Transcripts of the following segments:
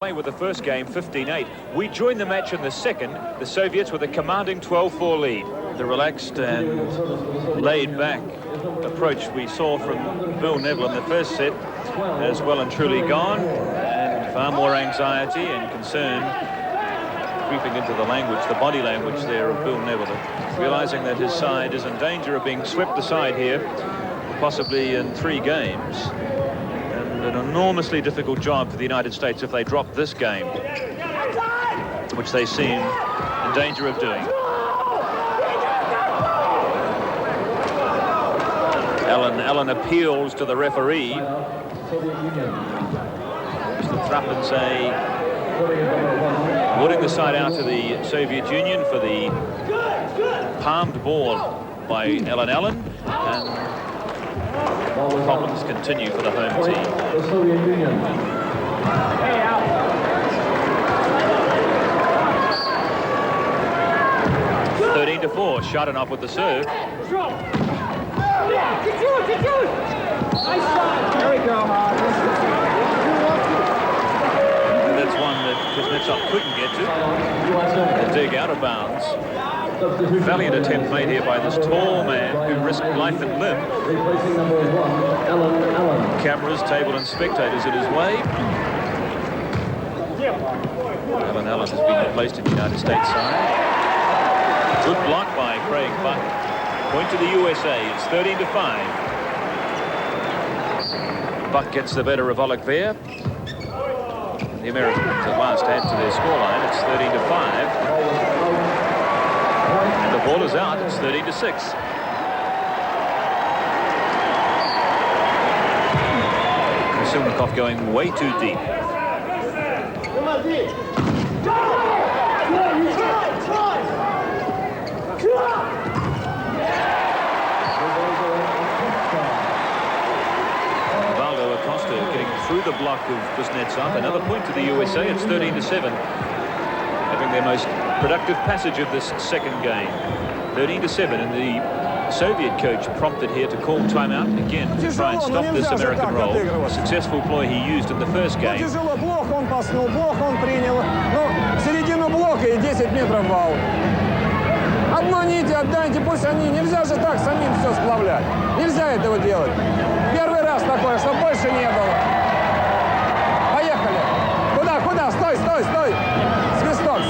With the first game 15-8. We join the match in the second, the Soviets with a commanding 12-4 lead. The relaxed and laid-back approach we saw from Bill Neville in the first set has well and truly gone, and far more anxiety and concern creeping into the language, the body language there of Bill Neville, realizing that his side is in danger of being swept aside here, possibly in 3 games. An enormously difficult job for the United States if they drop this game, which they seem in danger of doing. Allen appeals to the referee. Mr. Thrappensay awarding the side out to the Soviet Union for the palmed ball by Allen, and problems continue for the home team. The Soviet Union. 13-4, Shadanov with the serve. There we go. That's one that Kuznetsov couldn't get to. The dig out of bounds. Valiant attempt made here by this tall man who risked life and limb. Replacing number 1, Allen. Cameras, table and spectators in his way. Allen has been replaced in the United States side. Good block by Craig Buck. Point to the USA. It's 13-5. Buck gets the better of Oleg Ver. The Americans at last add to their scoreline. It's 13-5. And the ball is out. It's 13-6. Silnikov going way too deep. Valdo Acosta getting through the block of Kuznetsov. Another point to the USA. It's 13-7. Having their most productive passage of this second game. 13-7, and the Soviet coach prompted here to call timeout again to try and stop this American roll. A successful ploy he used in the first game. Тяжело, плохо он паснул, плохо он принял. Ну, середину блока и 10 метров вал. Обманите, отдайте, пусть они. Нельзя же так самим все сплавлять. Нельзя этого делать. Первый раз такое, чтобы больше не было. Поехали. Куда? Стой! Свисток.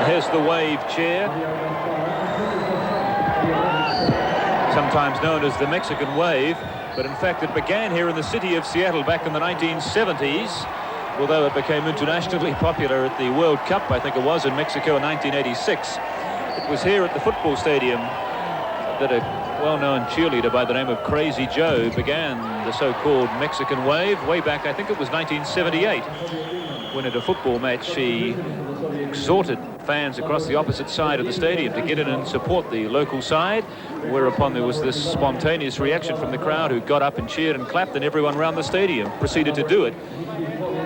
Here's the wave chair, sometimes known as the Mexican wave, but in fact it began here in the city of Seattle back in the 1970s, although it became internationally popular at the World Cup, I think it was, in Mexico in 1986. It was here at the football stadium that a well-known cheerleader by the name of Crazy Joe began the so-called Mexican wave way back, I think it was 1978, when at a football match she exhorted fans across the opposite side of the stadium to get in and support the local side, whereupon there was this spontaneous reaction from the crowd who got up and cheered and clapped, and everyone around the stadium proceeded to do it,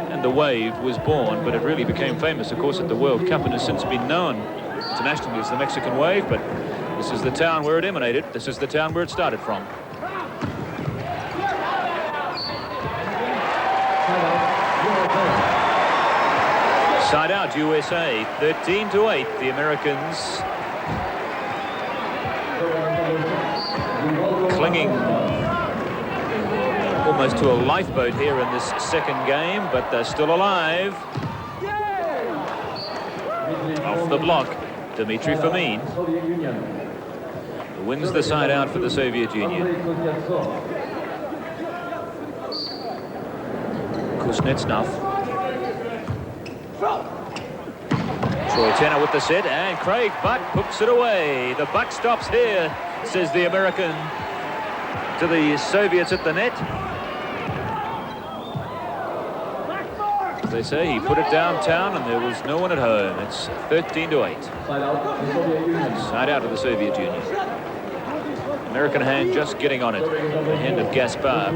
and the wave was born. But it really became famous, of course, at the World Cup and has since been known internationally as the Mexican wave. But this is the town where it emanated. This is the town where it started from. Side out, USA, 13-8. The Americans clinging almost to a lifeboat here in this second game, but they're still alive. Off the block, Dmitry Fomin wins the side out for the Soviet Union. Kuznetsov. Troy Tanner with the set, and Craig Buck hooks it away. The buck stops here, says the American to the Soviets at the net. As they say, he put it downtown and there was no one at home. It's 13-8. Side out to the Soviet Union. American hand just getting on it. The hand of Gaspar.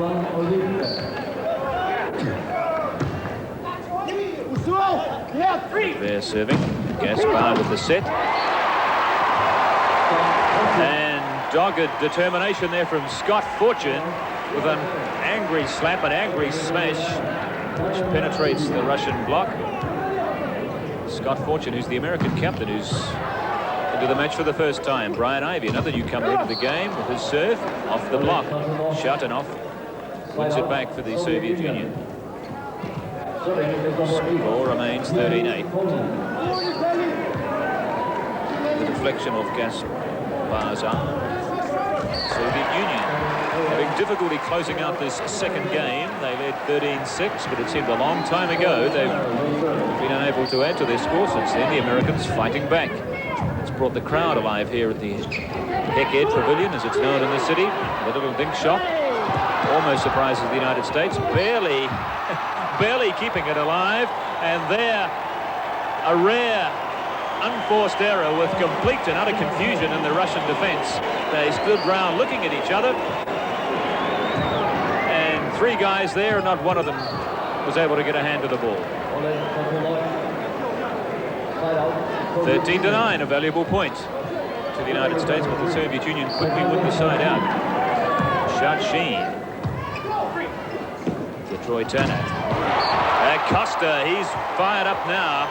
They're serving. Gaspar with the set. And dogged determination there from Scott Fortune with an angry slap, an angry smash, which penetrates the Russian block. Scott Fortune, who's the American captain, who's into the match for the first time. Brian Ivey, another newcomer into the game with his serve off the block. Shatanov wins it back for the Soviet Union. Score remains 13-8. The deflection of Gaspar's arm. Soviet Union having difficulty closing out this second game. They led 13-6, but it seemed a long time ago. They've been unable to add to their score since then. The Americans fighting back. It's brought the crowd alive here at the Heck-Ed Pavilion, as it's known in the city. The little dink shot almost surprises the United States. Barely keeping it alive. And there, a rare unforced error with complete and utter confusion in the Russian defense. They stood round looking at each other. And three guys there, and not one of them was able to get a hand to the ball. 13-9, a valuable point to the United States, but the Soviet Union quickly win the side out. Sheen to Troy Turner. Costa, he's fired up now.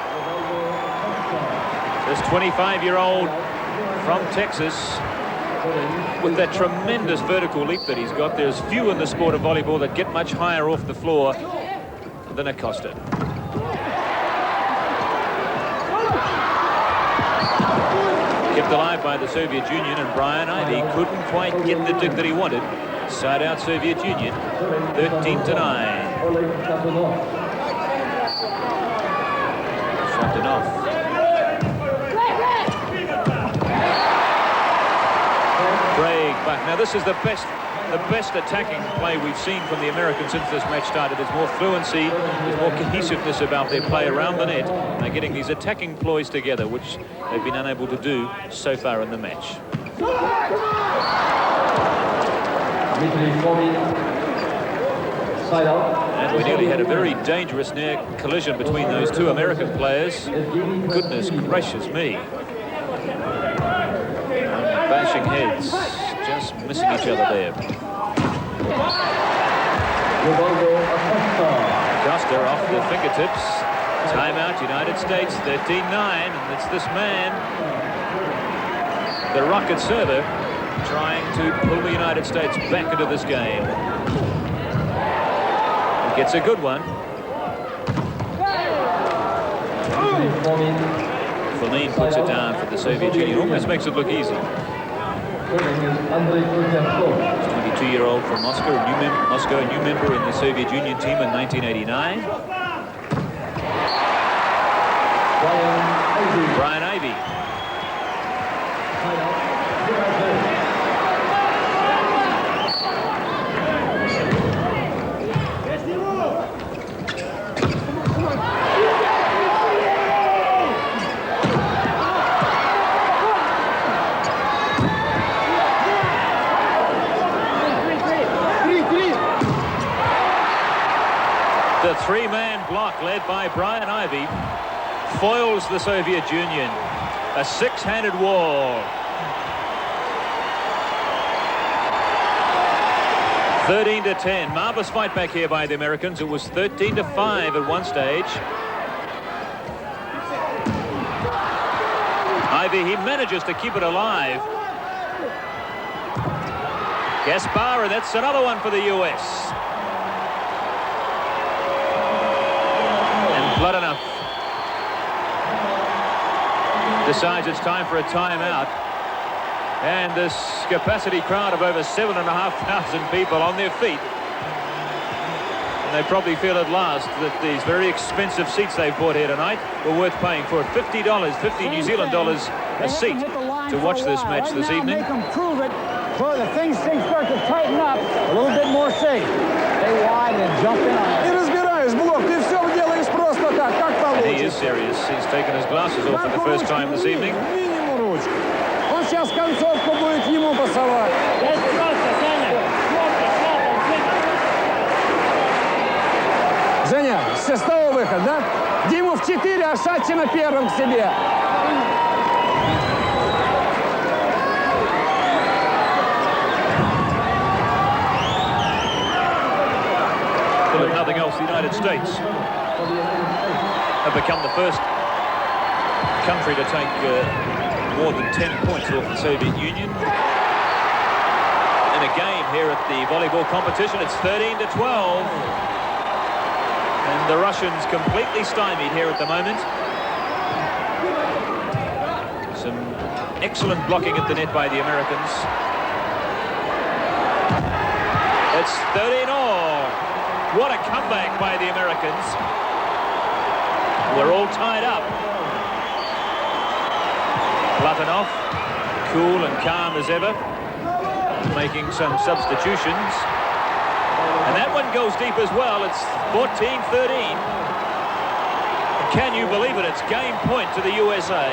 This 25-year-old from Texas, with that tremendous vertical leap that he's got. There's few in the sport of volleyball that get much higher off the floor than Acosta. Kept alive by the Soviet Union, and Brian Ivey couldn't quite get the dig that he wanted. Side out Soviet Union, 13-9. Shatanov. Craig Buck. Now this is the best attacking play we've seen from the Americans since this match started. There's more fluency, there's more cohesiveness about their play around the net. And they're getting these attacking ploys together, which they've been unable to do so far in the match. And we nearly had a very dangerous near collision between those two American players. Goodness gracious me. Bashing heads, just missing each other there. Costa off the fingertips. Timeout, United States, 13-9. And it's this man, the rocket server, trying to pull the United States back into this game. Gets a good one. Fomin puts it down for the Soviet Union. Almost makes it look easy. 22-year-old from Moscow, a new member in the Soviet Union team in 1989. Brian Ivey. The three-man block led by Brian Ivey foils the Soviet Union. A six-handed wall. 13-10. Marvelous fight back here by the Americans. It was 13-5 at one stage. Ivey, he manages to keep it alive. Gaspar, and that's another one for the U.S. Blood enough decides it's time for a timeout, and this capacity crowd of over 7,500 people on their feet, and they probably feel at last that these very expensive seats they've bought here tonight were worth paying for. $50, 50 New Zealand dollars a seat to watch this match this evening. Make them prove it so the things start to tighten up a little bit more safe. Stay wide and jump in on it. He is serious. He's taken his glasses off for the first time this evening. Он сейчас концовку будет ему пасовать. 6-го выход, да? Диму в 4, а Шатчина первым к себе. Well, if nothing else, the United States have become the first country to take more than 10 points off the Soviet Union. In a game here at the volleyball competition, it's 13-12. And the Russians completely stymied here at the moment. Some excellent blocking at the net by the Americans. It's 13-all. What a comeback by the Americans. We're all tied up. Platonov, cool and calm as ever, making some substitutions. And that one goes deep as well. It's 14-13. Can you believe it? It's game point to the USA.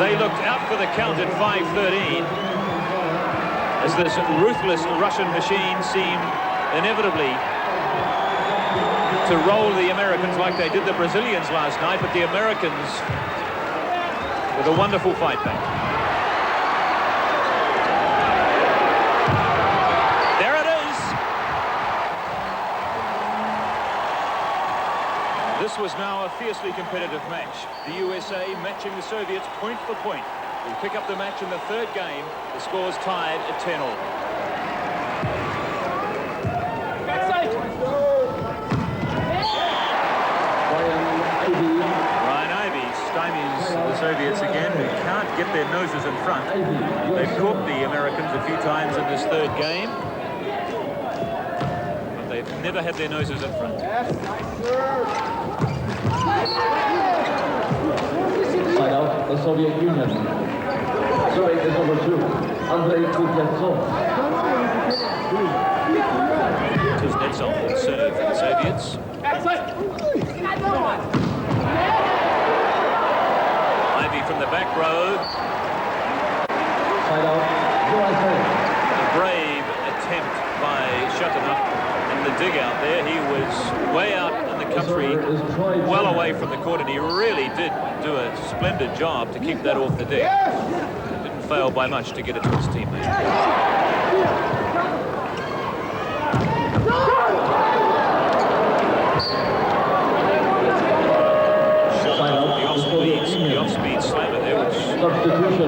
They looked out for the count at 5-13. As this ruthless Russian machine seemed inevitably to roll the Americans like they did the Brazilians last night, but the Americans with a wonderful fight back. There it is! This was now a fiercely competitive match. The USA matching the Soviets point for point. We pick up the match in the third game. The score's tied at 10-all. Ryan Ivey stymies the Soviets again, who can't get their noses in front. They've caught the Americans a few times in this third game, but they've never had their noses in front. Side out, the Soviet Union. Serving is number 2, Andrei Kuznetsov. Kuznetsov will serve for the Soviets. Ivey from the back row. Side out, USA. A brave attempt by Shutinov in the dig out there. He was way out in the country, well away from the court, and he really did do a splendid job to keep that off the deck. Didn't fail by much to get it to his teammate. The off-speed slammer there, which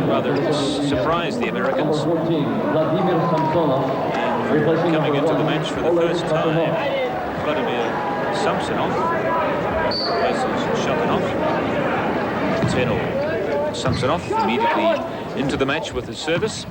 rather surprised the Americans. And coming into the match for the first time, Vladimir Samsonov versus Shutinov. 10-all. Samsonov immediately into the match with his service.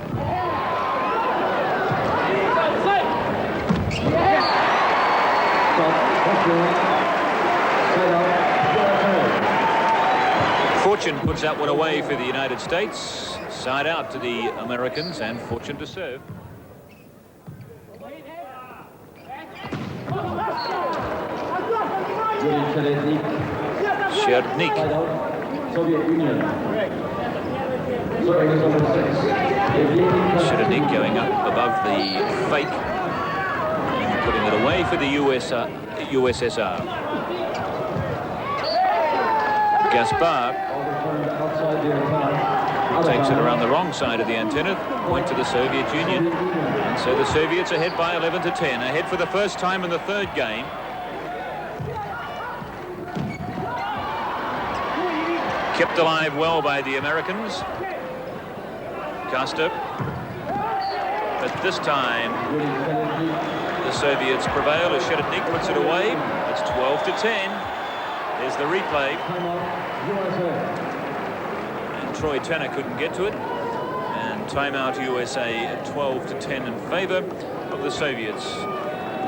Fortune puts that one away for the United States. Side out to the Americans, and Fortune to serve. Sherdnik. Soviet Union. Sherdnik going up above the fake, and putting it away for the USSR. Gaspar takes it around the wrong side of the antenna, point to the Soviet Union. And so the Soviets ahead by 11-10, ahead for the first time in the third game. Kept alive well by the Americans. Koster. But this time, the Soviets prevail as Sherdnik puts it away. It's 12-10. There's the replay. And Troy Tanner couldn't get to it. And timeout USA at 12-10 in favor of the Soviets.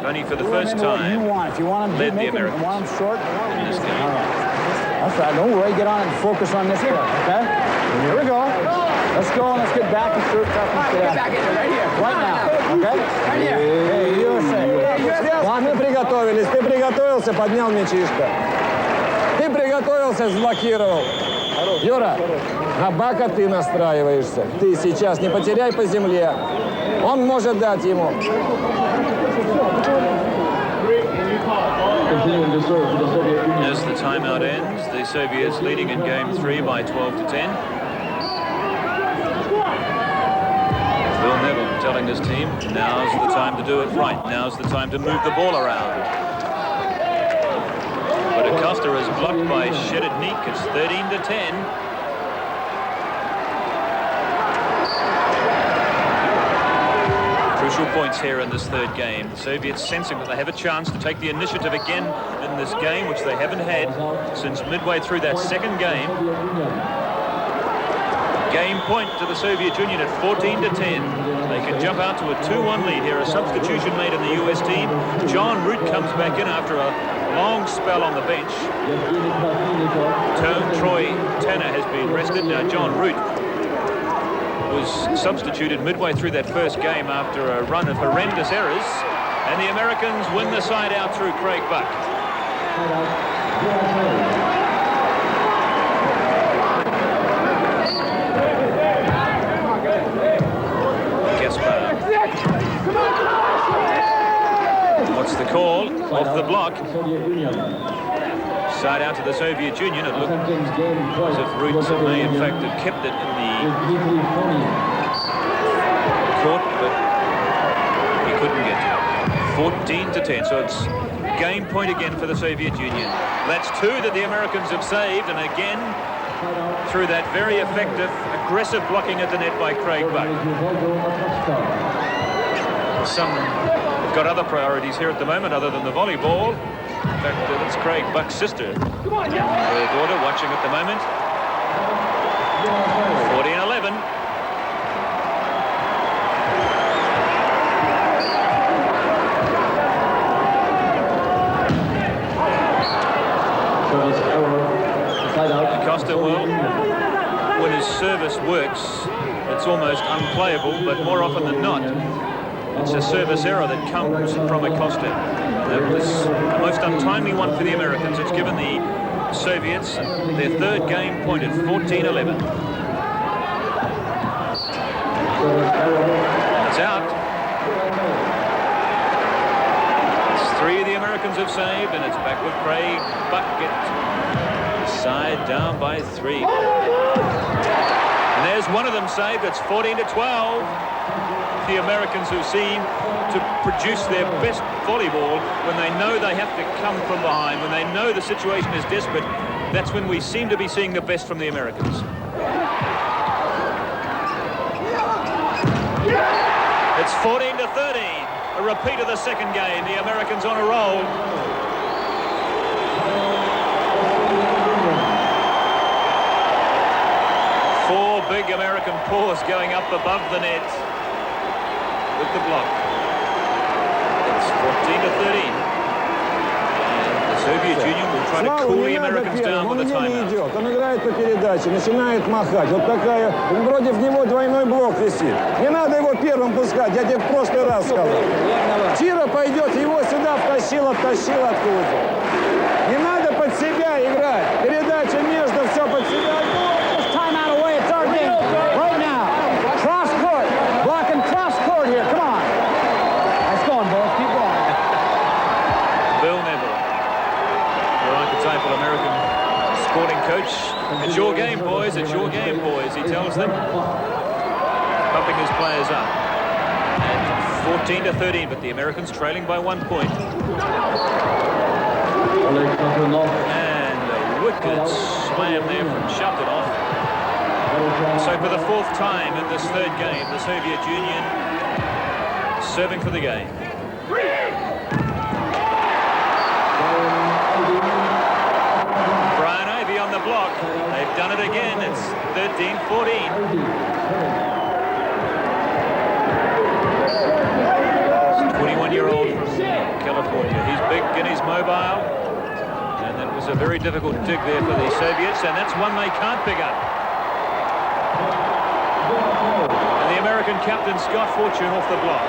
Only for the first time If you want led to the Americans want them short, in this game. that's right. Don't worry. Get on and focus on this part, okay? Here we go. Let's go and let's get back to third toughness. Get back in right here. Right now, okay? Right here. Hey, USA. Да, мы приготовились. Ты приготовился, поднял мячишко. Ты приготовился, заблокировал. Юра, на Бака ты настраиваешься. Ты сейчас не потеряй по земле. Он может дать ему. Continuing to serve for the Soviet Union. As the timeout ends, the Soviets leading in game 3 by 12-10. Bill Neville telling his team, now's the time to do it right. Now's the time to move the ball around. But Acosta is blocked by Shedidnik. It's 13-10. Crucial points here in this third game. The Soviets sensing that they have a chance to take the initiative again in this game, which they haven't had since midway through that second game. Game point to the Soviet Union at 14-10. They can jump out to a 2-1 lead here. A substitution made in the US team. John Root comes back in after a long spell on the bench. Troy Tanner has been rested. Now John Root was substituted midway through that first game after a run of horrendous errors, and the Americans win the side out through Craig Buck. What's the call? Off the block. Side out to the Soviet Union. It looked as if Roots may in fact have kept it in the court, but he couldn't get to it. 14-10, so it's game point again for the Soviet Union. That's 2 that the Americans have saved, and again through that very effective, aggressive blocking at the net by Craig Buck. Some have got other priorities here at the moment other than the volleyball. In fact, it's Craig Buck's sister, her daughter, watching at the moment. 14-11. Acosta, well, when his service works, it's almost unplayable, but more often than not, it's a service error that comes from Acosta. That was the most untimely one for the Americans. It's given the Soviets their third game point at 14-11. It's out. It's 3 the Americans have saved, and it's back with Craig Bucket. Side down by 3. And there's one of them saved. It's 14-12. The Americans who seem to produce their best volleyball when they know they have to come from behind, when they know the situation is desperate. That's when we seem to be seeing the best from the Americans. It's 14-13, a repeat of the second game. The Americans on a roll. Four big American paws going up above the net with the block. It's 14-13. The Soviet Union will try to cool the Americans down with a timeout. Он играет по передаче, начинает махать. Вот такая, против него двойной блок висит. Не надо его первым пускать, я тебе в прошлый раз сказал. Чиро пойдет, его сюда втащил откуда-то. Не надо под себя играть. Передача между, все под себя. This timeout away, it's our game. Right now. Cross court. Blocking cross court here. Come on. Nice going, boys. Keep going. Bill Neville, the archetypal American sporting coach. It's your game, boys. It's your game, boys. He tells them, pumping his players up. And 14-13, but the Americans trailing by 1 point. And a wicked slam there from Shapovalov. So for the fourth time in this third game, the Soviet Union serving for the game. Brian Ivey on the block. They've done it again. It's 13-14. 21-year-old from California. He's big and he's mobile. And that was a very difficult dig there for the Soviets, and that's one they can't pick up. And the American captain, Scott Fortune, off the block.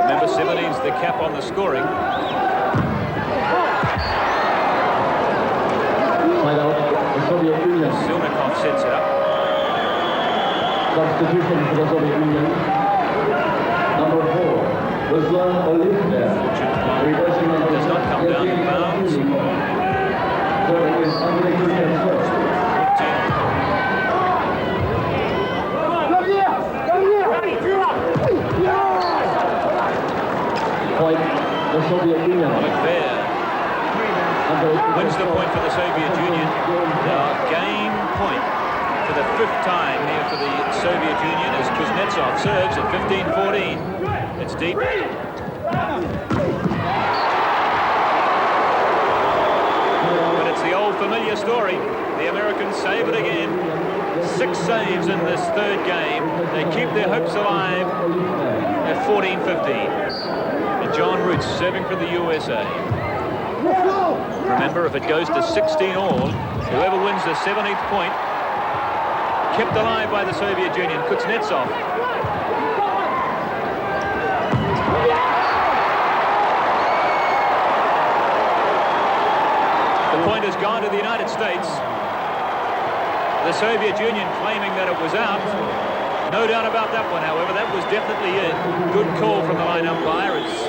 Number 17's the cap on the scoring. Silnikov sets it up. Substitution for the Soviet Union. Number 4, Ruslan Olivia. Reversing number Does not come down in bounds. Serving is Andrei Kuznetsov. Point, the Soviet Union. There wins the point for the Soviet Union. Now game point for the 5th time here for the Soviet Union as Kuznetsov serves at 15-14. It's deep. But it's the old familiar story. The Americans save it again. 6 saves in this 3rd game. They keep their hopes alive at 14-15. And John Roots serving for the USA. Remember, if it goes to 16 all, whoever wins the 17th point, kept alive by the Soviet Union, Kuznetsov. The point has gone to the United States. The Soviet Union claiming that it was out. No doubt about that one, however, that was definitely in. Good call from the line umpire. It's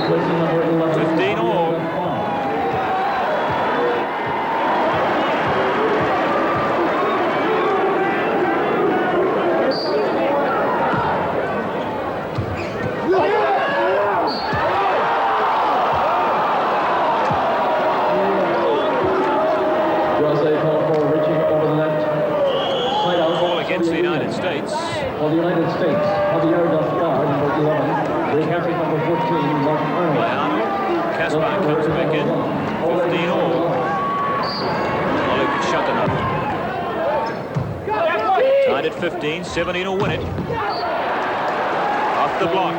15 all. Against the United States. For the United States, Javier Gaspar, number 11. Recapping number 14, Mark Arnold. Kaspar comes back in. 15 all. Oleg Shatanov. Tied at 15, 17 will win it. Off the block.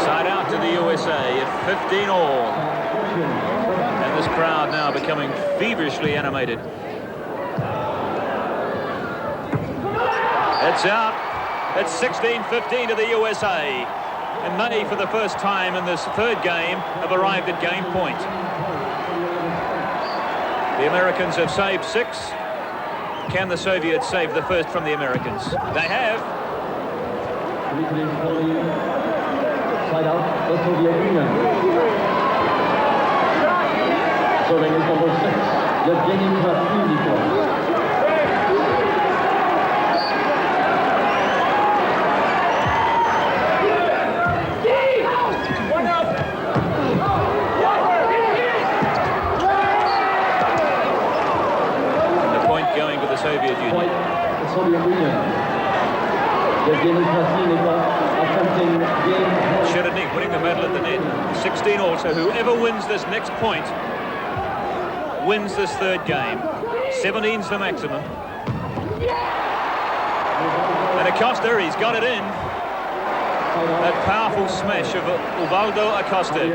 Side out to the USA at 15 all. And this crowd now becoming feverishly animated. It's out. It's 16-15 to the USA. And they, for the first time in this 3rd game, have arrived at game point. The Americans have saved 6. Can the Soviets save the first from the Americans? They have. Side out, the Soviet Union. Serving is number 6, Yevgeny Krasninikov. Soviet Union. Point, the Soviet Union. Yevgeny Krasninikov attempting game. Sherenik winning the medal at the net. 16 all. So whoever wins this next point wins this 3rd game. 17's the maximum. And Acosta, he's got it in. That powerful smash of Ubaldo Acosta.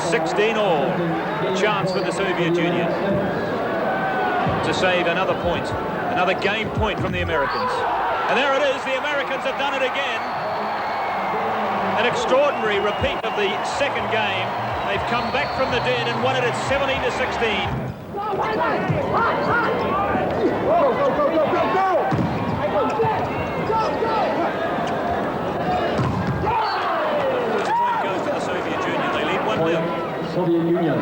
16 all. Chance for the Soviet Union to save another point. Another game point from the Americans. And there it is, the Americans have done it again. An extraordinary repeat of the 2nd game. They've come back from the dead and won it at 17-16. The point goes to the Soviet Union. They lead 1-0. Soviet Union.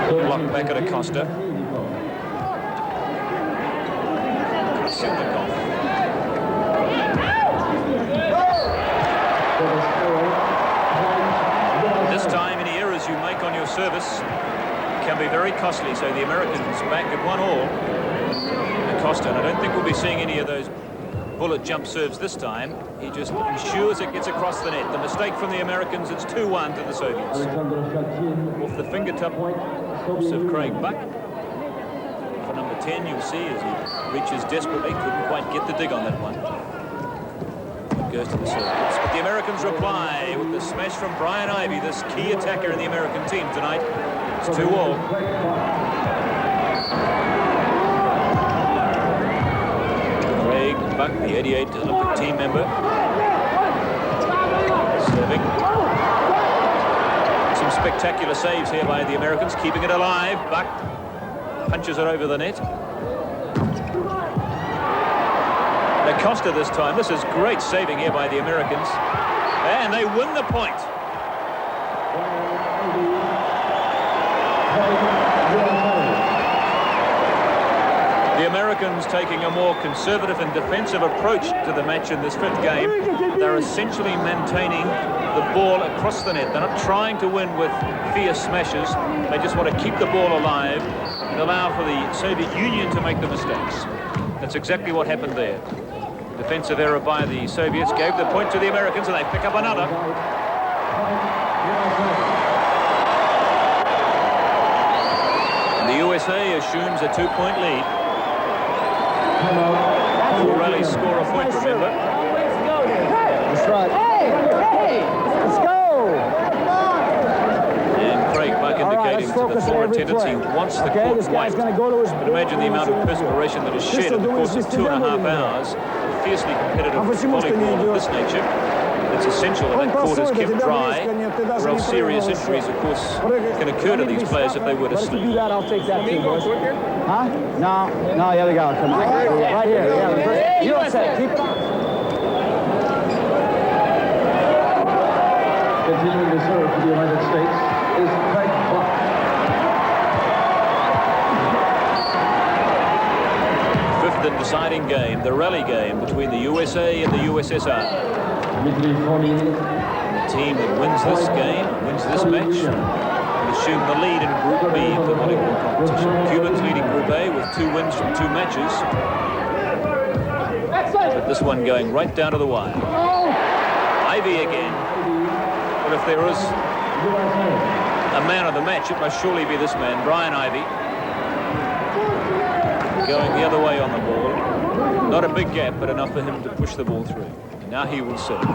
Block back at Acosta. Silnikov. This time, any errors you make on your service can be very costly. So the Americans back at 1 all. Acosta, and I don't think we'll be seeing any of those bullet jump serves this time. He just ensures it gets across the net. The mistake from the Americans, it's 2-1 to the Soviets. Off the fingertip of Craig Buck. For number 10, you'll see as he reaches desperately, couldn't quite get the dig on that one. Goes to the Soviets. But the Americans reply with the smash from Brian Ivey, this key attacker in the American team tonight. It's 2 all. Craig Buck, the 88 Olympic team member. Serving. Some Some spectacular saves here by the Americans, keeping it alive. Buck punches it over the net. Acosta this time. This is great saving here by the Americans. And they win the point. The Americans taking a more conservative and defensive approach to the match in this fifth game. They're essentially maintaining the ball across the net. They're not trying to win with fierce smashes. They just want to keep the ball alive and allow for the Soviet Union to make the mistakes. That's exactly what happened there. Defensive error by the Soviets gave the point to the Americans, and they pick up another. And the USA assumes a 2-point lead. Full rally score a point, remember. That's right. Hey, let's go. And Craig Buck indicating to the floor attendants he wants the court this guy's white. going to go to his. But imagine the amount of perspiration that is shed in the course of 2.5 hours. Fiercely competitive volleyball of this nature. It's essential that that court is kept dry, or else serious injuries, of course, can occur to these players if they were to But if you slip. do that, I'll take that too, boys. Huh? No, the other guy will come out. Right here. Yeah, you don't say. Keep it on. Continuing to serve for the United States is Craig Buck. Fifth and deciding game, the rally game between the USA and the USSR. The team that wins this game, wins this match, will assume the lead in Group B of the volleyball competition. Cubans leading Group A with 2 wins from 2 matches. But this one going right down to the wire. Ivy again. But if there is a man of the match, it must surely be this man, Brian Ivy. Going the other way on the ball. Not a big gap, but enough for him to push the ball through. And now he will serve. A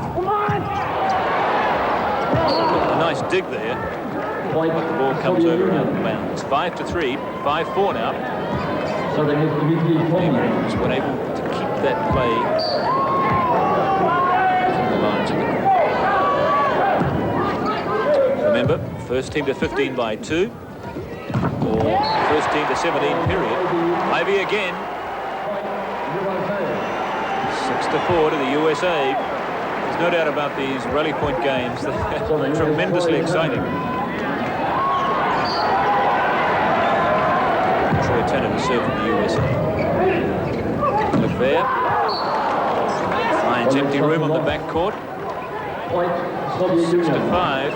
nice dig there. But the ball comes over and out of bounds. 5-3, 5-4 now. So they have England's been able to keep that play from the lines of the court. Remember, first team to 15 by 2. Or first team to 17 period. Ivy again. 6-4 to the USA. There's no doubt about these rally point games. They're tremendously exciting. Troy Tanner to serve from the USA. Look there. Finds empty room on the back court. 6-5.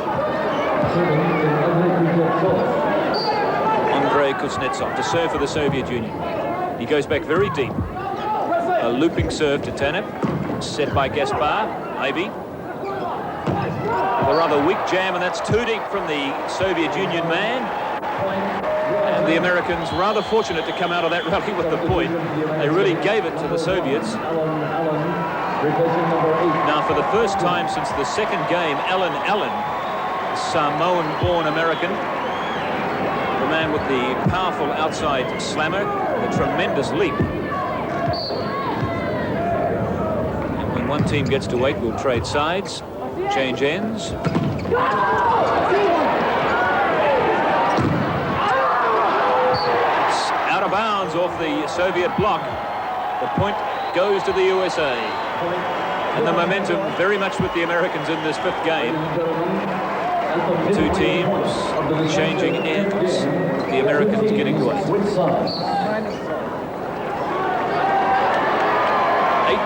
Andrei Kuznetsov to serve for the Soviet Union. He goes back very deep. A looping serve to Tanner. Set by Gaspar. Ivy. A rather weak jam, and that's too deep from the Soviet Union man. And the Americans rather fortunate to come out of that rally with the point. They really gave it to the Soviets. Now, for the first time since the second game, Allen, Samoan-born American, the man with the powerful outside slammer, the tremendous leap. And when one team gets to 8, we'll trade sides, change ends. It's out of bounds off the Soviet block. The point goes to the USA. And the momentum very much with the Americans in this fifth game. Two teams changing ends. The Americans getting to 8.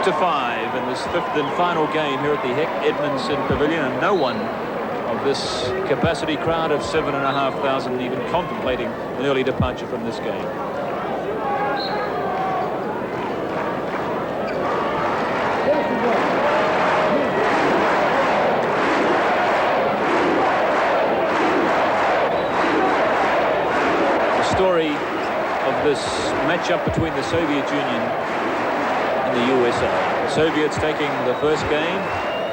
8-5 in this fifth and final game here at the Heck Edmondson Pavilion, and no one of this capacity crowd of 7,500 even contemplating an early departure from this game. Story of this matchup between the Soviet Union and the USA. The Soviets taking the first game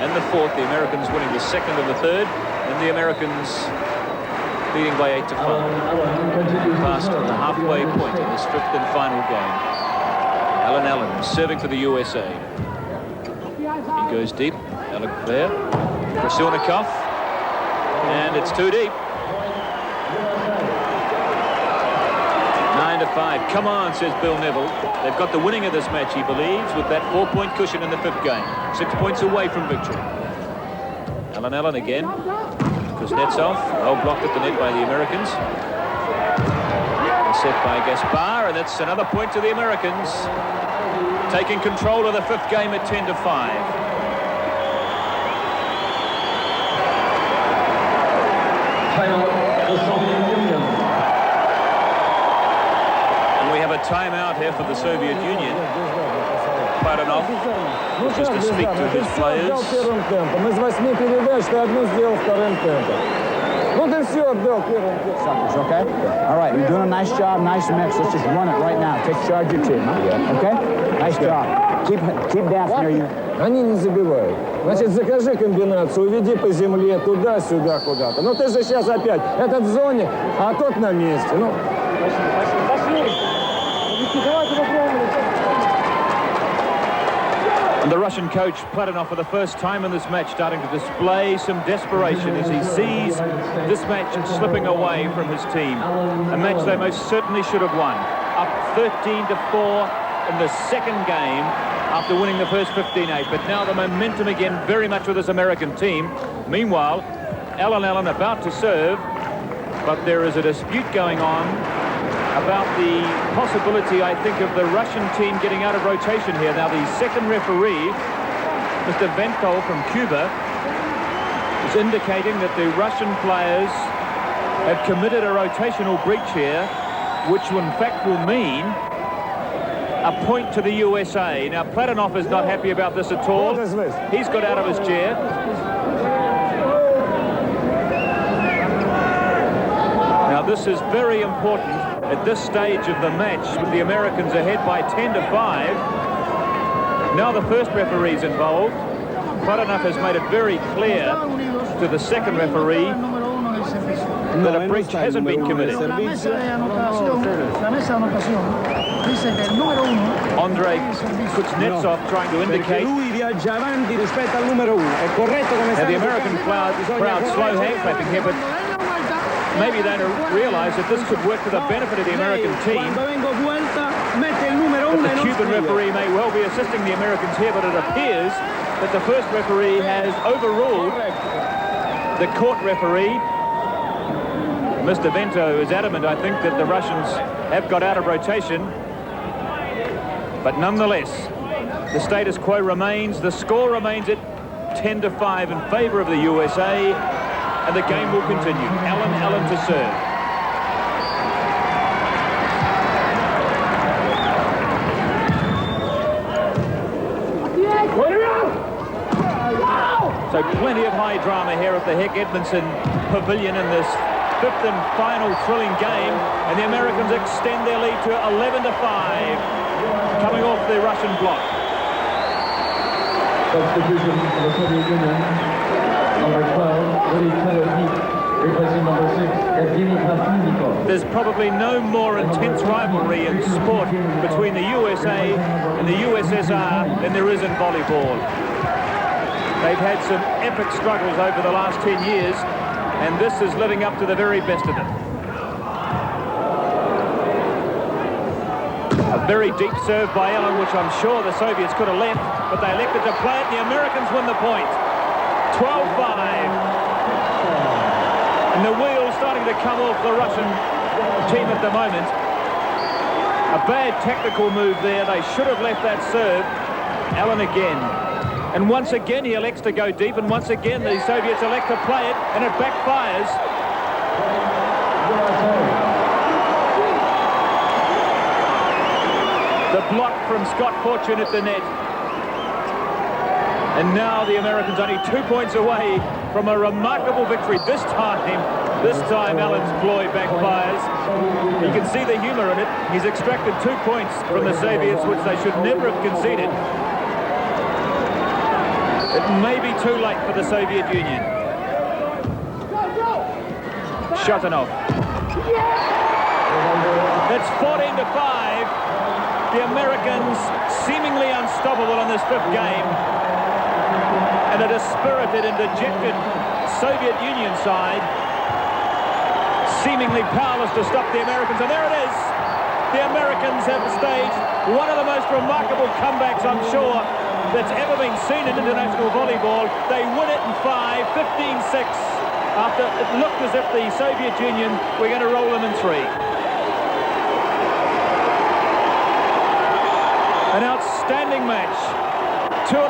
and the fourth, the Americans winning the second and the third, and the Americans leading by 8-5. Past the halfway point in this fifth and final game. Allen serving for the USA. He goes deep. Alec there. Krasilnikov. And it's too deep. 10-5. Come on, says Bill Neville. They've got the winning of this match, he believes, with that 4-point cushion in the 5th game. 6 points away from victory. Allen again. Kuznetsov, well blocked at the net by the Americans. Set by Gaspar, and that's another point to the Americans. Taking control of the 5th game at 10-5. And we have a timeout here for the Soviet Union. Platonov wishes to speak to his players. Из 8 передач ты одну сделал вторым темпом. Ну ты все отдал первым темпом. Suckers, okay? All right, you're doing a nice job, nice mix. Let's just run it right now. Take charge of your team, huh? Okay? Nice job. Keep dancing here. Они не забивают. Значит, закажи комбинацию, уведи по земле, туда-сюда, куда-то. Ну ты же сейчас опять этот в зоне, а тот на месте. Ну. And the Russian coach, Platonov, for the first time in this match, starting to display some desperation as he sees this match slipping away from his team. A match they most certainly should have won. Up 13-4 in the 2nd game after winning the first 15-8. But now the momentum again very much with this American team. Meanwhile, Allen about to serve, but there is a dispute going on about the possibility, I think, of the Russian team getting out of rotation here. Now, the second referee, Mr. Ventko from Cuba, is indicating that the Russian players have committed a rotational breach here, which in fact will mean a point to the USA. Now, Platonov is not happy about this at all. He's got out of his chair. Now, this is very important at this stage of the match, with the Americans ahead by 10-5. Now the first referee's involved. Platonov has made it very clear to the second referee that a breach hasn't been committed. Andrei Kuznetsov trying to indicate. Now the American crowd slow hand clapping here, but maybe they don't realise that this could work to the benefit of the American team. The Cuban referee may well be assisting the Americans here, but it appears that the first referee has overruled the court referee. Mr. Vento is adamant, I think, that the Russians have got out of rotation. But nonetheless, the status quo remains. The score remains at 10-5 in favour of the USA. And the game will continue. Allen to serve. So plenty of high drama here at the Hick Edmondson Pavilion in this 5th and final thrilling game. And the Americans extend their lead to 11-5, coming off the Russian block. Substitution for the Soviet Union. Number 12, Willie Heat, replacing number 6, There's probably no more intense rivalry in sport between the USA and the USSR than there is in volleyball. They've had some epic struggles over the last 10 years, and this is living up to the very best of them. A very deep serve by Allen, which I'm sure the Soviets could have left, but they elected to play it. The Americans win the point. 12-5. And the wheel's starting to come off the Russian team at the moment. A bad tactical move there. They should have left that serve. Allen again. And once again he elects to go deep, and once again the Soviets elect to play it, and it backfires. The block from Scott Fortune at the net. And now the Americans only 2 points away from a remarkable victory. This time Allen's ploy backfires. You can see the humour in it. He's extracted 2 points from the Soviets, which they should never have conceded. It may be too late for the Soviet Union. Shotanov. It's 14-5. The Americans seemingly unstoppable in this 5th game. And a dispirited and dejected Soviet Union side seemingly powerless to stop the Americans. And there it is. the Americans have staged one of the most remarkable comebacks, I'm sure, that's ever been seen in international volleyball. They win it in 5, 15-6, after it looked as if the Soviet Union were going to roll them in 3. An outstanding match. 2.5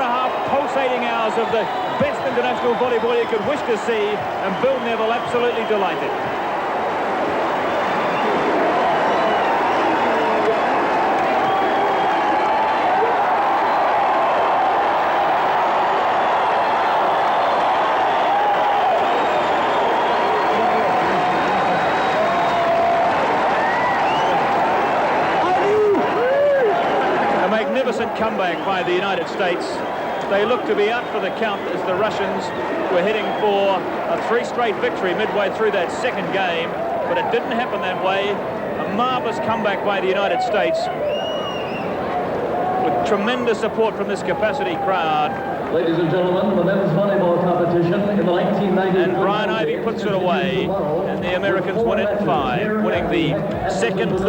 pulsating hours of the best international volleyball you could wish to see, and Bill Neville absolutely delighted. Magnificent comeback by the United States. They looked to be out for the count as the Russians were heading for a 3 straight victory midway through that second game, but it didn't happen that way. A marvelous comeback by the United States with tremendous support from this capacity crowd. Ladies and gentlemen, the men's volleyball competition in the 1990. And Brian Ivey puts it away, and the Americans win it in 5, winning the second,